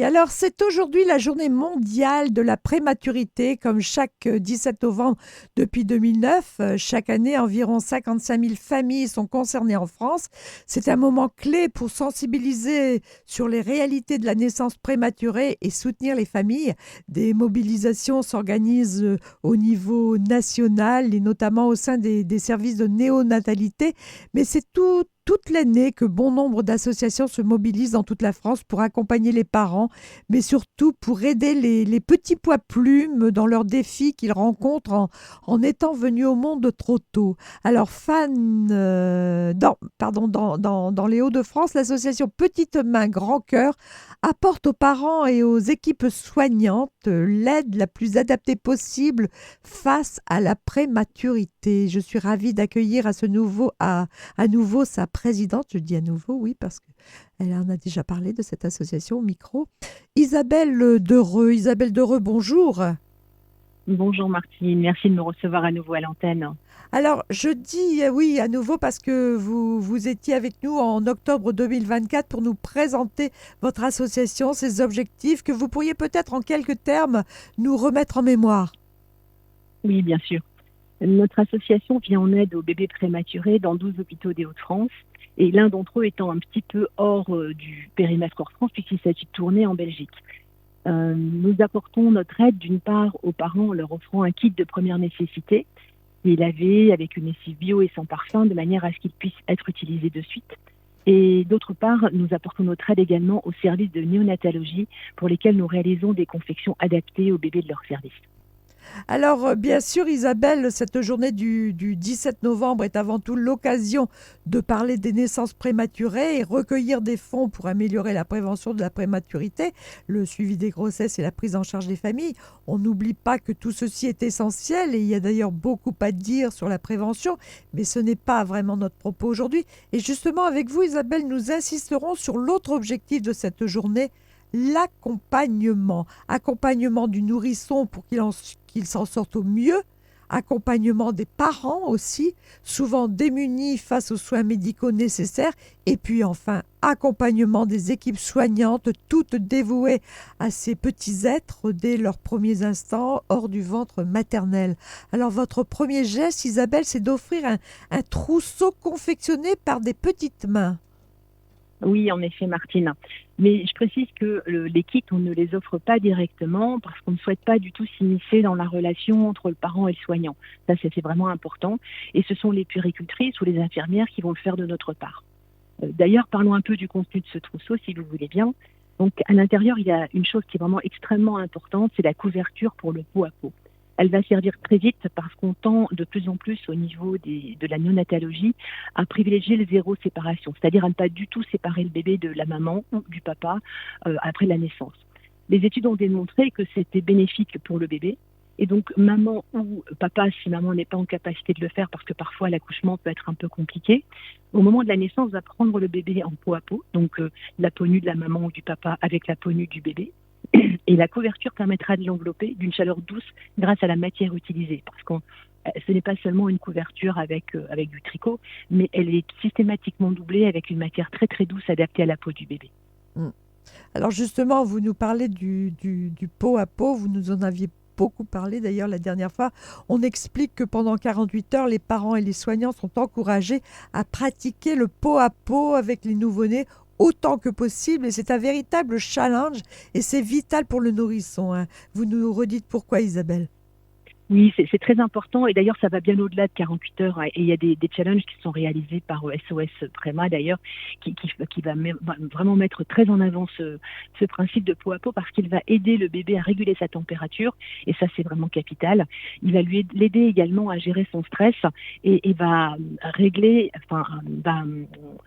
Et alors, c'est aujourd'hui la journée mondiale de la prématurité, comme chaque 17 novembre depuis 2009. Chaque année, environ 55 000 familles sont concernées en France. C'est un moment clé pour sensibiliser sur les réalités de la naissance prématurée et soutenir les familles. Des mobilisations s'organisent au niveau national et notamment au sein des services de néonatalité. Mais c'est toute l'année que bon nombre d'associations se mobilisent dans toute la France pour accompagner les parents, mais surtout pour aider les petits pois plumes dans leurs défis qu'ils rencontrent en étant venus au monde trop tôt. Alors, dans les Hauts-de-France, l'association Petites Mains Grand Cœur apporte aux parents et aux équipes soignantes l'aide la plus adaptée possible face à la prématurité. Je suis ravie d'accueillir à nouveau sa présidente, je dis à nouveau, oui, parce qu'elle en a déjà parlé de cette association au micro, Isabelle Dereux. Isabelle Dereux, bonjour. Bonjour Martine, merci de me recevoir à nouveau à l'antenne. Alors, je dis oui à nouveau parce que vous étiez avec nous en octobre 2024 pour nous présenter votre association, ses objectifs, que vous pourriez peut-être en quelques termes nous remettre en mémoire. Oui, bien sûr. Notre association vient en aide aux bébés prématurés dans 12 hôpitaux des Hauts-de-France et l'un d'entre eux étant un petit peu hors du périmètre hors France puisqu'il s'agit de tourner en Belgique. Nous apportons notre aide d'une part aux parents en leur offrant un kit de première nécessité qui est lavé avec une lessive bio et sans parfum de manière à ce qu'il puisse être utilisé de suite. Et d'autre part, nous apportons notre aide également aux services de néonatologie pour lesquels nous réalisons des confections adaptées aux bébés de leur service. Alors, bien sûr, Isabelle, cette journée du 17 novembre est avant tout l'occasion de parler des naissances prématurées et recueillir des fonds pour améliorer la prévention de la prématurité, le suivi des grossesses et la prise en charge des familles. On n'oublie pas que tout ceci est essentiel et il y a d'ailleurs beaucoup à dire sur la prévention, mais ce n'est pas vraiment notre propos aujourd'hui. Et justement, avec vous, Isabelle, nous insisterons sur l'autre objectif de cette journée, l'accompagnement. Accompagnement du nourrisson pour qu'il s'en sorte au mieux, accompagnement des parents aussi, souvent démunis face aux soins médicaux nécessaires, et puis enfin accompagnement des équipes soignantes, toutes dévouées à ces petits êtres dès leurs premiers instants hors du ventre maternel. Alors votre premier geste, Isabelle, c'est d'offrir un trousseau confectionné par des petites mains. Oui, en effet, Martine. Mais je précise que les kits, on ne les offre pas directement parce qu'on ne souhaite pas du tout s'immiscer dans la relation entre le parent et le soignant. Ça, c'est vraiment important. Et ce sont les puéricultrices ou les infirmières qui vont le faire de notre part. D'ailleurs, parlons un peu du contenu de ce trousseau, si vous voulez bien. Donc, à l'intérieur, il y a une chose qui est vraiment extrêmement importante, c'est la couverture pour le pot à pot. Elle va servir très vite parce qu'on tend de plus en plus au niveau de la néonatologie à privilégier le zéro séparation, c'est-à-dire à ne pas du tout séparer le bébé de la maman ou du papa après la naissance. Les études ont démontré que c'était bénéfique pour le bébé. Et donc, maman ou papa, si maman n'est pas en capacité de le faire parce que parfois l'accouchement peut être un peu compliqué, au moment de la naissance, va prendre le bébé en pot à pot, donc la peau nue de la maman ou du papa avec la peau nue du bébé. Et la couverture permettra de l'envelopper d'une chaleur douce grâce à la matière utilisée. Parce que ce n'est pas seulement une couverture avec du tricot, mais elle est systématiquement doublée avec une matière très très douce adaptée à la peau du bébé. Mm. Alors justement, vous nous parlez du pot à pot, vous nous en aviez beaucoup parlé d'ailleurs la dernière fois. On explique que pendant 48 heures, les parents et les soignants sont encouragés à pratiquer le pot à pot avec les nouveau-nés autant que possible. Et c'est un véritable challenge et c'est vital pour le nourrisson, hein. Vous nous redites pourquoi, Isabelle? Oui, c'est très important et d'ailleurs ça va bien au-delà de 48 heures, hein. Et il y a des challenges qui sont réalisés par SOS Préma d'ailleurs qui va vraiment mettre très en avant ce principe de pot à pot parce qu'il va aider le bébé à réguler sa température et ça c'est vraiment capital. Il va l'aider également à gérer son stress et va régler, enfin va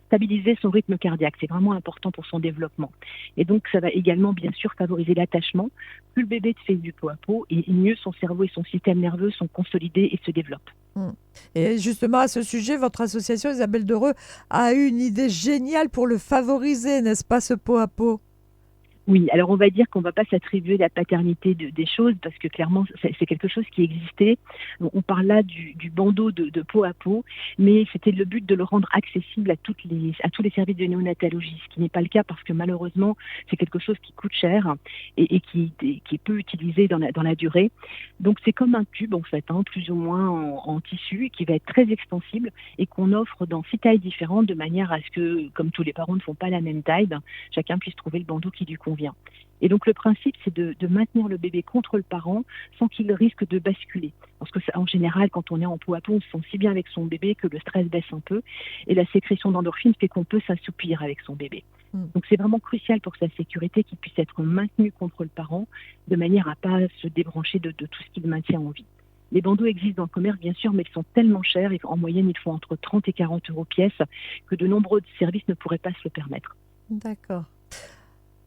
stabiliser son rythme cardiaque. C'est vraiment important pour son développement. Et donc ça va également bien sûr favoriser l'attachement. Plus le bébé fait du pot à pot et mieux son cerveau et son système nerveux sont consolidés et se développent. Mm. Et justement, à ce sujet, votre association, Isabelle Dereux, a eu une idée géniale pour le favoriser, n'est-ce pas, ce pot à pot? Oui, alors on va dire qu'on ne va pas s'attribuer la paternité des choses parce que clairement c'est quelque chose qui existait. On parle là du bandeau de peau à peau, mais c'était le but de le rendre accessible à tous les services de néonatologie, ce qui n'est pas le cas parce que malheureusement c'est quelque chose qui coûte cher et qui est peu utilisé dans la durée. Donc c'est comme un tube en fait, hein, plus ou moins en tissu, qui va être très extensible et qu'on offre dans 6 tailles différentes de manière à ce que, comme tous les parents ne font pas la même taille, chacun puisse trouver le bandeau qui lui convient. Et donc le principe, c'est de maintenir le bébé contre le parent sans qu'il risque de basculer. Parce que en général, quand on est en peau à peau, on se sent si bien avec son bébé que le stress baisse un peu et la sécrétion d'endorphine fait qu'on peut s'assoupir avec son bébé. Donc c'est vraiment crucial pour sa sécurité qu'il puisse être maintenu contre le parent de manière à ne pas se débrancher de tout ce qui le maintient en vie. Les bandeaux existent dans le commerce, bien sûr, mais ils sont tellement chers, et en moyenne, ils font entre 30 et 40 euros pièce, que de nombreux services ne pourraient pas se le permettre. D'accord.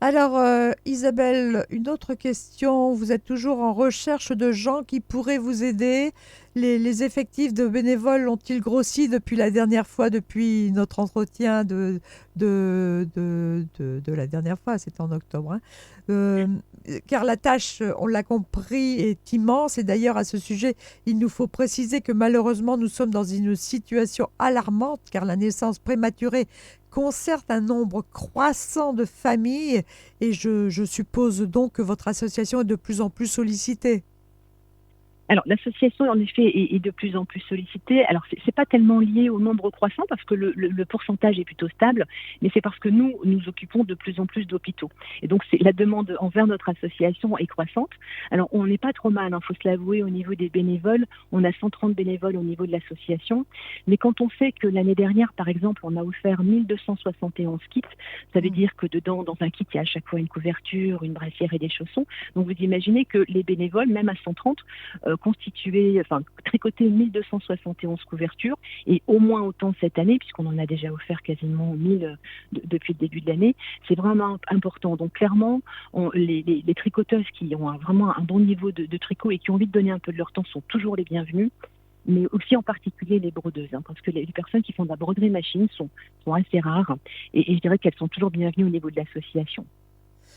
Alors, Isabelle, une autre question. Vous êtes toujours en recherche de gens qui pourraient vous aider. Les effectifs de bénévoles ont-ils grossi depuis la dernière fois, depuis notre entretien de la dernière fois, c'était en octobre, hein. Euh, Car la tâche, on l'a compris, est immense. Et d'ailleurs, à ce sujet, il nous faut préciser que malheureusement, nous sommes dans une situation alarmante, car la naissance prématurée concerne un nombre croissant de familles et je suppose donc que votre association est de plus en plus sollicitée. Alors, l'association, en effet, est de plus en plus sollicitée. Alors, c'est pas tellement lié au nombre croissant parce que le pourcentage est plutôt stable, mais c'est parce que nous occupons de plus en plus d'hôpitaux. Et donc, la demande envers notre association est croissante. Alors, on n'est pas trop mal, hein, faut se l'avouer, au niveau des bénévoles. On a 130 bénévoles au niveau de l'association. Mais quand on sait que l'année dernière, par exemple, on a offert 1271 kits, ça veut dire que dedans, dans un kit, il y a à chaque fois une couverture, une brassière et des chaussons. Donc, vous imaginez que les bénévoles, même à 130, tricoter 1271 couvertures et au moins autant cette année, puisqu'on en a déjà offert quasiment 1000 depuis le début de l'année. C'est vraiment important. Donc clairement, les tricoteuses qui ont vraiment un bon niveau de tricot et qui ont envie de donner un peu de leur temps sont toujours les bienvenues, mais aussi en particulier les brodeuses, hein, parce que les personnes qui font de la broderie machine sont assez rares et je dirais qu'elles sont toujours bienvenues au niveau de l'association.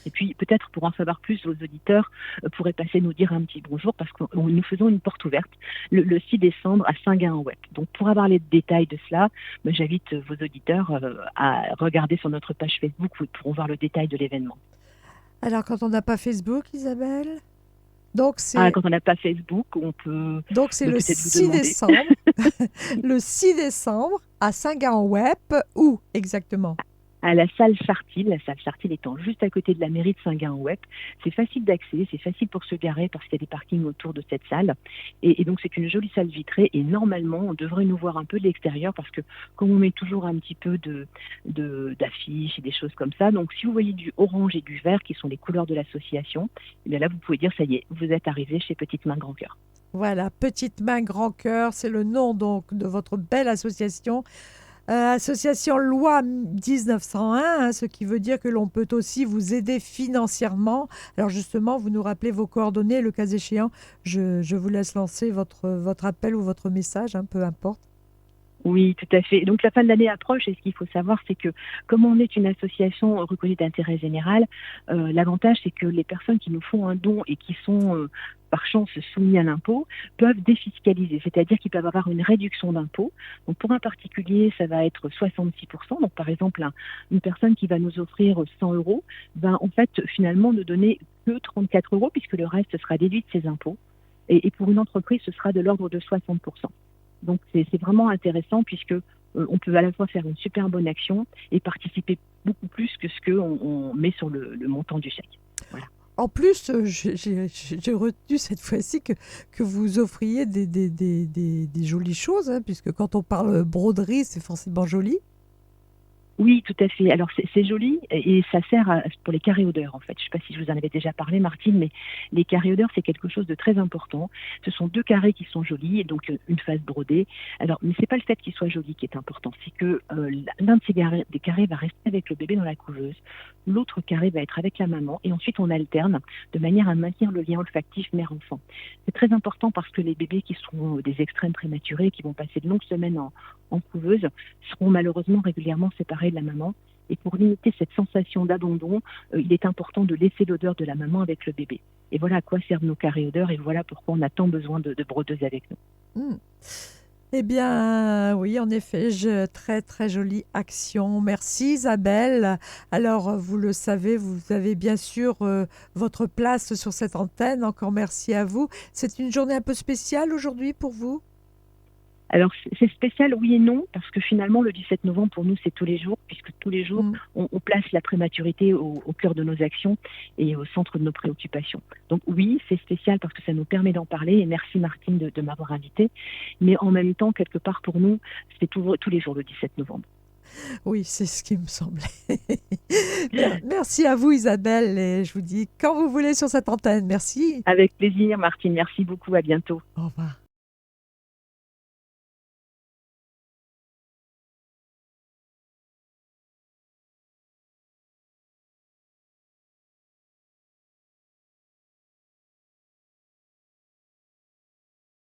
Et puis, peut-être pour en savoir plus, vos auditeurs pourraient passer nous dire un petit bonjour parce que nous faisons une porte ouverte le 6 décembre à Saint-Gain-en-Ouep. Donc, pour avoir les détails de cela, j'invite vos auditeurs à regarder sur notre page Facebook où ils pourront voir le détail de l'événement. Alors, quand on n'a pas Facebook, Isabelle, quand on n'a pas Facebook, on peut. Donc, c'est le 6 décembre. Le 6 décembre à Saint-Gain-en-Ouep. Où exactement ? À la salle Chartil étant juste à côté de la mairie de Saint-Gain-en-Ouep. C'est facile d'accès, c'est facile pour se garer parce qu'il y a des parkings autour de cette salle. Et donc c'est une jolie salle vitrée et normalement on devrait nous voir un peu de l'extérieur parce que comme on met toujours un petit peu d'affiches et des choses comme ça, donc si vous voyez du orange et du vert qui sont les couleurs de l'association, et bien là vous pouvez dire ça y est, vous êtes arrivé chez Petite Main Grand Cœur. Voilà, Petite Main Grand Cœur, c'est le nom donc de votre belle association. Association Loi 1901, hein, ce qui veut dire que l'on peut aussi vous aider financièrement. Alors justement, vous nous rappelez vos coordonnées, le cas échéant, je vous laisse lancer votre appel ou votre message, hein, peu importe. Oui, tout à fait. Donc la fin de l'année approche et ce qu'il faut savoir, c'est que comme on est une association reconnue d'intérêt général, l'avantage c'est que les personnes qui nous font un don et qui sont par chance soumis à l'impôt peuvent défiscaliser, c'est-à-dire qu'ils peuvent avoir une réduction d'impôt. Donc pour un particulier, ça va être 66%. Donc par exemple, une personne qui va nous offrir 100 euros va en fait finalement ne donner que 34 euros puisque le reste sera déduit de ses impôts. Et pour une entreprise, ce sera de l'ordre de 60%. Donc c'est vraiment intéressant puisque on peut à la fois faire une super bonne action et participer beaucoup plus que ce qu'on met sur le montant du chèque. Voilà. En plus, j'ai retenu cette fois-ci que vous offriez des jolies choses, hein, puisque quand on parle broderie, c'est forcément joli. Oui, tout à fait. Alors c'est joli et ça sert pour les carrés odeurs en fait. Je ne sais pas si je vous en avais déjà parlé, Martine, mais les carrés odeurs c'est quelque chose de très important. Ce sont 2 carrés qui sont jolis et donc une face brodée. Alors, mais c'est pas le fait qu'ils soient jolis qui est important, c'est que l'un de ces des carrés va rester avec le bébé dans la couveuse, l'autre carré va être avec la maman et ensuite on alterne de manière à maintenir le lien olfactif mère-enfant. C'est très important parce que les bébés qui sont des extrêmes prématurés, qui vont passer de longues semaines en couveuse, seront malheureusement régulièrement séparés de la maman Et pour limiter cette sensation d'abandon, il est important de laisser l'odeur de la maman avec le bébé. Et voilà à quoi servent nos carrés odeurs et voilà pourquoi on a tant besoin de brodeuses avec nous. Hmm. Eh bien, oui, en effet, très très jolie action. Merci Isabelle. Alors, vous le savez, vous avez bien sûr votre place sur cette antenne. Encore merci à vous. C'est une journée un peu spéciale aujourd'hui pour vous? Alors c'est spécial, oui et non, parce que finalement le 17 novembre pour nous c'est tous les jours, puisque tous les jours Hmm. on place la prématurité au cœur de nos actions et au centre de nos préoccupations. Donc oui, c'est spécial parce que ça nous permet d'en parler et merci Martine de m'avoir invitée, mais en même temps quelque part pour nous c'est tous les jours le 17 novembre. Oui, c'est ce qui me semblait. Merci à vous Isabelle et je vous dis quand vous voulez sur cette antenne. Merci. Avec plaisir Martine, merci beaucoup, à bientôt. Au revoir.